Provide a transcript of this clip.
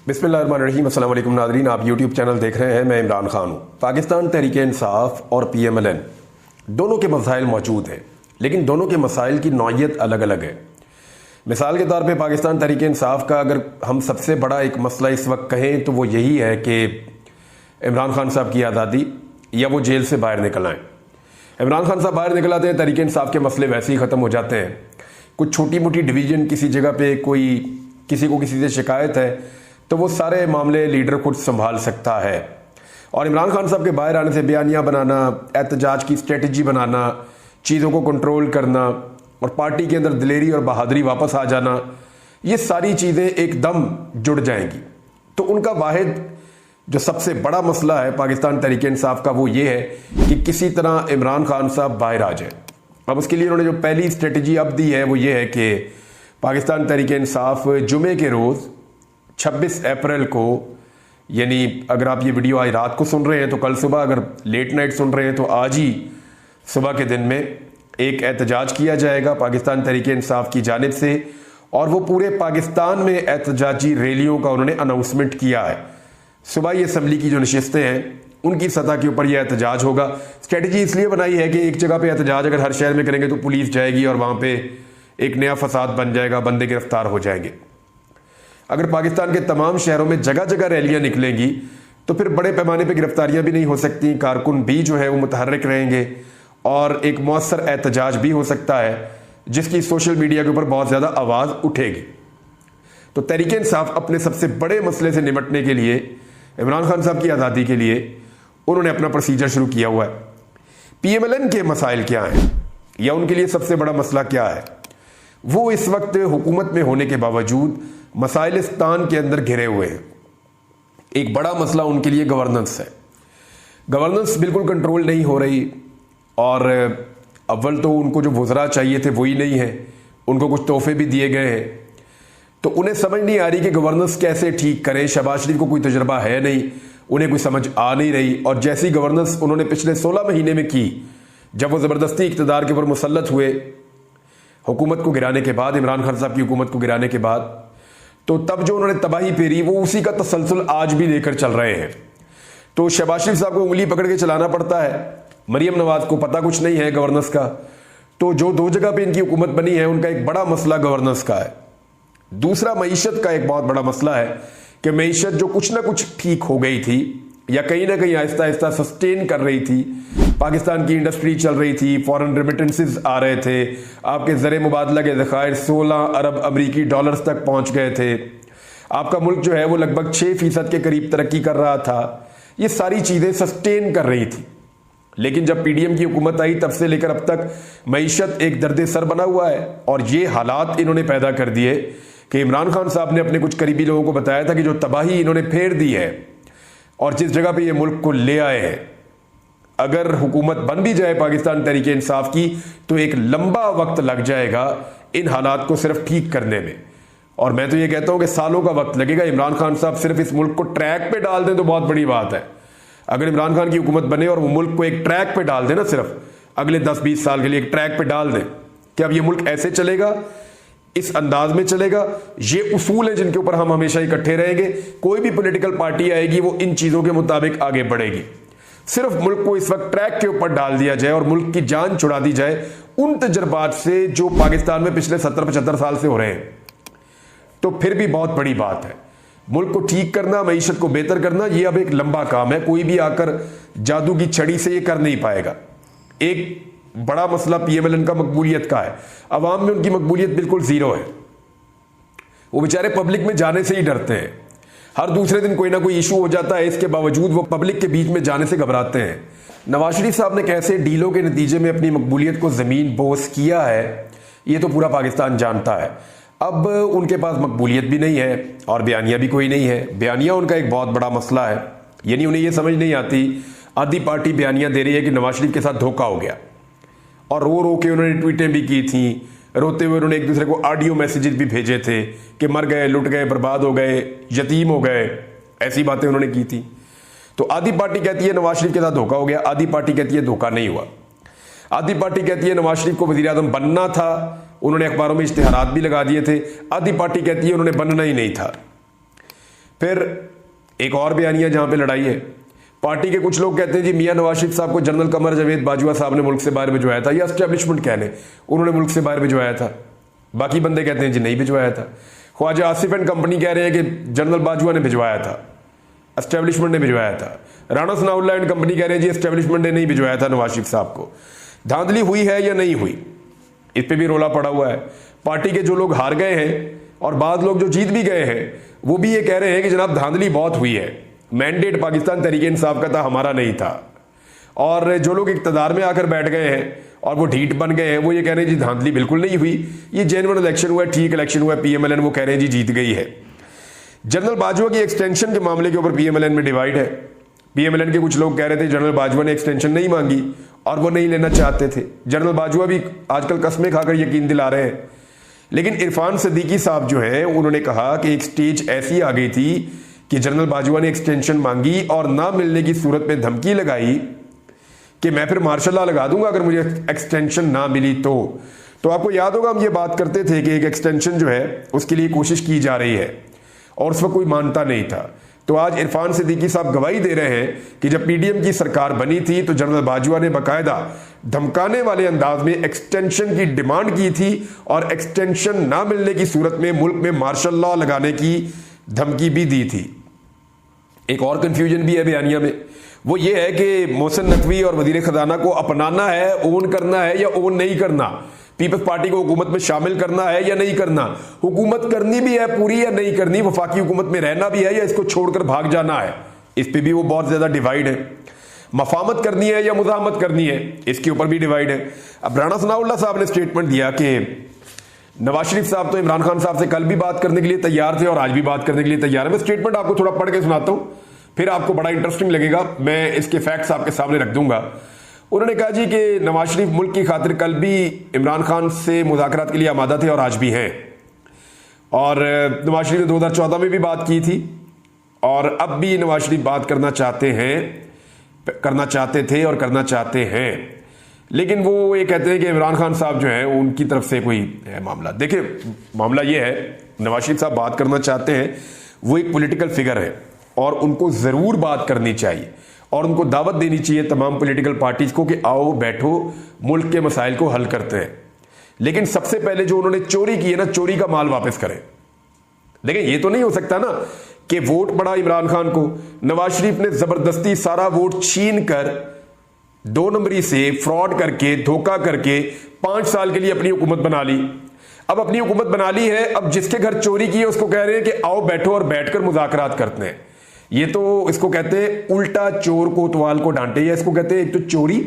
बिस्मिल्लाहिर्रहमानिर्रहीम। अस्सलाम वालेकुम नाज़रीन, आप यूट्यूब चैनल देख रहे हैं। मैं इमरान खान हूँ। पाकिस्तान तहरीक इंसाफ और PMLN दोनों के मसाइल मौजूद हैं, लेकिन दोनों के मसाइल की नौइयत अलग अलग है। मिसाल के तौर पे पाकिस्तान तहरीक इंसाफ का अगर हम सबसे बड़ा एक मसला इस वक्त कहें तो वो यही है कि इमरान खान साहब की आज़ादी या वो जेल से बाहर निकल आएँ। इमरान खान साहब बाहर निकल आते हैं, तहरीक इंसाफ के मसले वैसे ही ख़त्म हो जाते हैं। कुछ छोटी मोटी डिवीज़न किसी जगह पे कोई किसी को किसी से शिकायत है तो वो सारे मामले लीडर खुद संभाल सकता है। और इमरान खान साहब के बाहर आने से बयानियाँ बनाना, एहतजाज की स्ट्रेटजी बनाना, चीज़ों को कंट्रोल करना और पार्टी के अंदर दिलेरी और बहादुरी वापस आ जाना, ये सारी चीज़ें एकदम जुड़ जाएंगी। तो उनका वाहिद जो सबसे बड़ा मसला है पाकिस्तान तहरीक इंसाफ का वो ये है कि किसी तरह इमरान खान साहब बाहर आ जाए। अब उसके लिए उन्होंने जो पहली स्ट्रेटजी अब दी है वो ये है कि पाकिस्तान तहरीक इंसाफ जुमे के रोज़ 26 अप्रैल को, यानी अगर आप ये वीडियो आज रात को सुन रहे हैं तो कल सुबह, अगर लेट नाइट सुन रहे हैं तो आज ही सुबह के दिन में एक एहतजाज किया जाएगा पाकिस्तान तहरीक इंसाफ की जानिब से। और वो पूरे पाकिस्तान में एहतजाजी रैलियों का उन्होंने अनाउंसमेंट किया है। सूबाई असम्बली की जो नशिस्तें हैं उनकी सतह के ऊपर यह एहतजाज होगा। स्ट्रेटजी इसलिए बनाई है कि एक जगह पे एहतजाज अगर हर शहर में करेंगे तो पुलिस जाएगी और वहाँ पे एक नया फसाद बन जाएगा, बंदे गिरफ्तार हो जाएंगे। अगर पाकिस्तान के तमाम शहरों में जगह जगह रैलियां निकलेंगी तो फिर बड़े पैमाने पे गिरफ्तारियां भी नहीं हो सकती, कारकुन भी जो है वो मुतहर्रिक रहेंगे और एक मौसर एहतजाज भी हो सकता है जिसकी सोशल मीडिया के ऊपर बहुत ज़्यादा आवाज़ उठेगी। तो तहरीक इंसाफ अपने सबसे बड़े मसले से निपटने के लिए, इमरान खान साहब की आज़ादी के लिए, उन्होंने अपना प्रोसीजर शुरू किया हुआ है। PMLN के मसाइल क्या हैं या उनके लिए सबसे बड़ा मसला क्या है? वो इस वक्त हुकूमत में होने के बावजूद मसाइलिस्तान के अंदर घिरे हुए हैं। एक बड़ा मसला उनके लिए गवर्नेंस है। गवर्नेंस बिल्कुल कंट्रोल नहीं हो रही और अव्वल तो उनको जो वज़रा चाहिए थे वही नहीं है, उनको कुछ तोहफे भी दिए गए हैं। तो उन्हें समझ नहीं आ रही कि गवर्नेंस कैसे ठीक करें। शहबाज शरीफ को कोई तजुर्बा है नहीं, उन्हें कोई समझ आ नहीं रही। और जैसी गवर्नेंस उन्होंने पिछले 16 महीने में की, जब वो ज़बरदस्ती इक़्तिदार के ऊपर मुसल्लत हुए हुकूमत को गिराने के बाद, इमरान खान साहब की हुकूमत को गिराने के बाद, तो तब जो उन्होंने तबाही फेरी वो उसी का तसलसल आज भी लेकर चल रहे हैं। तो शहबाज शरीफ साहब को उंगली पकड़ के चलाना पड़ता है। मरियम नवाज को पता कुछ नहीं है गवर्नेंस का। तो जो दो जगह पे इनकी हुकूमत बनी है उनका एक बड़ा मसला गवर्नेंस का है। दूसरा मईशत का एक बहुत बड़ा मसला है कि मईशत जो कुछ ना कुछ ठीक हो गई थी या कहीं ना कहीं आहिस्ता आहिस्ता सस्टेन कर रही थी, पाकिस्तान की इंडस्ट्री चल रही थी, फॉरेन रेमिटेंसेस आ रहे थे, आपके ज़र मुबादला के ज़खायर 16 अरब अमरीकी डॉलर्स तक पहुंच गए थे, आपका मुल्क जो है वो लगभग 6% के करीब तरक्की कर रहा था। ये सारी चीज़ें सस्टेन कर रही थी। लेकिन जब PDM की हुकूमत आई तब से लेकर अब तक मईशत एक दर्द सर बना हुआ है। और ये हालात इन्होंने पैदा कर दिए कि इमरान खान साहब ने अपने कुछ करीबी लोगों को बताया था कि जो तबाही इन्होंने फेर दी है और जिस जगह पे ये मुल्क को ले आए हैं, अगर हुकूमत बन भी जाए पाकिस्तान तहरीक इंसाफ की तो एक लंबा वक्त लग जाएगा इन हालात को सिर्फ ठीक करने में। और मैं तो ये कहता हूं कि सालों का वक्त लगेगा। इमरान खान साहब सिर्फ इस मुल्क को ट्रैक पे डाल दें तो बहुत बड़ी बात है। अगर इमरान खान की हुकूमत बने और वो मुल्क को एक ट्रैक पे डाल दें ना, सिर्फ अगले 10-20 साल के लिए एक ट्रैक पे डाल दें कि अब ये मुल्क ऐसे चलेगा, इस अंदाज में चलेगा, ये उसूल है जिनके ऊपर हम हमेशा इकट्ठे रहेंगे, कोई भी पॉलिटिकल पार्टी आएगी वो इन चीजों के मुताबिक आगे बढ़ेगी। सिर्फ मुल्क को इस वक्त ट्रैक के ऊपर डाल दिया जाए और मुल्क की जान छुड़ा दी जाए उन तजर्बात से जो पाकिस्तान में पिछले 70-75 साल से हो रहे हैं, तो फिर भी बहुत बड़ी बात है। मुल्क को ठीक करना, मईशत को बेहतर करना, यह अब एक लंबा काम है। कोई भी आकर जादू की छड़ी से यह कर नहीं पाएगा। एक बड़ा मसला PMLN का मकबूलियत का है। अवाम में उनकी मकबूलियत बिल्कुल जीरो है। वो बेचारे पब्लिक में जाने से ही डरते हैं। हर दूसरे दिन कोई ना कोई इशू हो जाता है, इसके बावजूद वो पब्लिक के बीच में जाने से घबराते हैं। नवाज शरीफ साहब ने कैसे डीलों के नतीजे में अपनी मकबूलियत को ज़मीन बोस किया है ये तो पूरा पाकिस्तान जानता है। अब उनके पास मकबूलियत भी नहीं है और बयानिया भी कोई नहीं है। बयानिया उनका एक बहुत बड़ा मसला है, यानी उन्हें यह समझ नहीं आती। आधी पार्टी बयानिया दे रही है कि नवाज शरीफ के साथ धोखा हो गया और रो रो के उन्होंने ट्वीटें भी की थी, रोते हुए उन्होंने एक दूसरे को ऑडियो मैसेजेस भी भेजे थे कि मर गए, लुट गए, बर्बाद हो गए, यतीम हो गए, ऐसी बातें उन्होंने की थी। तो आधी पार्टी कहती है नवाज शरीफ के साथ धोखा हो गया, आधी पार्टी कहती है धोखा नहीं हुआ। आधी पार्टी कहती है नवाज शरीफ को वजीर आजम बनना था, उन्होंने अखबारों में इश्तिहारात भी लगा दिए थे। आधी पार्टी कहती है उन्होंने बनना ही नहीं था। फिर एक और बयानिया जहां पे लड़ाई है, पार्टी के कुछ लोग कहते हैं जी मियां नवाज शरीफ साहब को जनरल कमर जावेद बाजवा साहब ने मुल्क से बाहर भिजवाया था, या एस्टेब्लिशमेंट कह लें उन्होंने मुल्क से बाहर भिजवाया था। बाकी बंदे कहते हैं जी नहीं भिजवाया था। ख्वाजा आसिफ एंड कंपनी कह रहे हैं कि जनरल बाजवा ने भिजवाया था, एस्टेब्लिशमेंट ने भिजवाया था। राणा सनाउल्लाह एंड कंपनी कह रहे हैं जी एस्टेब्लिशमेंट ने नहीं भिजवाया था नवाज शरीफ साहब को। धांधली हुई है या नहीं हुई, इस पे भी रोला पड़ा हुआ है। पार्टी के जो लोग हार गए हैं और बाद लोग जो जीत भी गए हैं वो भी ये कह रहे हैं कि जनाब धांधली बहुत हुई है, मैंडेट पाकिस्तान तहरीक इंसाफ का था, हमारा नहीं था। और जो लोग इक्तदार में आकर बैठ गए हैं और वो ढीठ बन गए हैं वो ये कह रहे हैं जी धांधली बिल्कुल नहीं हुई, ये जेन्युइन इलेक्शन हुआ है, ठीक इलेक्शन हुआ है। पीएमएलएन वो कह रहे हैं जी जीत गई है। जनरल बाजवा की एक्सटेंशन के मामले के ऊपर पीएमएलएन में डिवाइड है। पीएमएलएन के कुछ लोग कह रहे थे जनरल बाजवा ने एक्सटेंशन नहीं मांगी और वो नहीं लेना चाहते थे। जनरल बाजवा भी आजकल कस्में खाकर यकीन दिला रहे हैं। लेकिन इरफान सिद्दीकी साहब जो है उन्होंने कहा कि एक स्टेज ऐसी आ गई थी कि जनरल बाजवा ने एक्सटेंशन मांगी और ना मिलने की सूरत में धमकी लगाई कि मैं फिर मार्शल लॉ लगा दूंगा अगर मुझे एक्सटेंशन ना मिली तो आपको याद होगा हम ये बात करते थे कि एक एक्सटेंशन जो है उसके लिए कोशिश की जा रही है और उस वक्त कोई मानता नहीं था। तो आज इरफान सिद्दीकी साहब गवाही दे रहे हैं कि जब पीडीएम की सरकार बनी थी तो जनरल बाजवा ने बाकायदा धमकाने वाले अंदाज में एक्सटेंशन की डिमांड की थी और एक्सटेंशन ना मिलने की सूरत में मुल्क में मार्शल लॉ लगाने की धमकी भी दी थी। एक और कंफ्यूजन भी है बयानिया में, वो ये है कि मोहसिन नकवी और वजीर खजाना को अपनाना है, ओन करना है या ओन नहीं करना, पीपल्स पार्टी को हुकूमत में शामिल करना है या नहीं करना, हुकूमत करनी भी है पूरी या नहीं करनी, वफाकी हुकूमत में रहना भी है या इसको छोड़कर भाग जाना है, इस पे भी वो बहुत ज्यादा डिवाइड है। मफामत करनी है या मुजाहमत करनी है, इसके ऊपर भी डिवाइड है। अब राणा सनाउल्लाह साहब ने स्टेटमेंट दिया कि नवाज शरीफ साहब तो इमरान खान साहब से कल भी बात करने के लिए तैयार थे और आज भी बात करने के लिए तैयार है। मैं स्टेटमेंट आपको थोड़ा पढ़ के सुनाता हूं, फिर आपको बड़ा इंटरेस्टिंग लगेगा, मैं इसके फैक्ट्स आपके सामने रख दूंगा। उन्होंने कहा जी कि नवाज शरीफ मुल्क की खातिर कल भी इमरान खान से मुज़ाकरात के लिए आमादा थे और आज भी हैं, और नवाज शरीफ ने 2014 में भी बात की थी और अब भी नवाज शरीफ बात करना चाहते थे और करना चाहते हैं। लेकिन वो ये कहते हैं कि इमरान खान साहब जो है उनकी तरफ से कोई है मामला। देखिए मामला ये है, नवाज शरीफ साहब बात करना चाहते हैं, वो एक पॉलिटिकल फिगर है और उनको ज़रूर बात करनी चाहिए और उनको दावत देनी चाहिए तमाम पॉलिटिकल पार्टीज को कि आओ बैठो मुल्क के मसाइल को हल करते हैं। लेकिन सबसे पहले जो उन्होंने चोरी की है ना, चोरी का माल वापस करें। देखिए ये तो नहीं हो सकता ना कि वोट पड़ा इमरान खान को, नवाज शरीफ ने जबरदस्ती सारा वोट छीन कर 2 नंबरी से फ्रॉड करके धोखा करके 5 साल के लिए अपनी हुकूमत बना ली। अब अपनी हुकूमत बना ली है, अब जिसके घर चोरी की है उसको कह रहे हैं कि आओ बैठो और बैठकर मुज़ाकरात करते हैं। ये तो इसको कहते हैं उल्टा चोर कोतवाल को डांटे, या इसको कहते हैं एक तो चोरी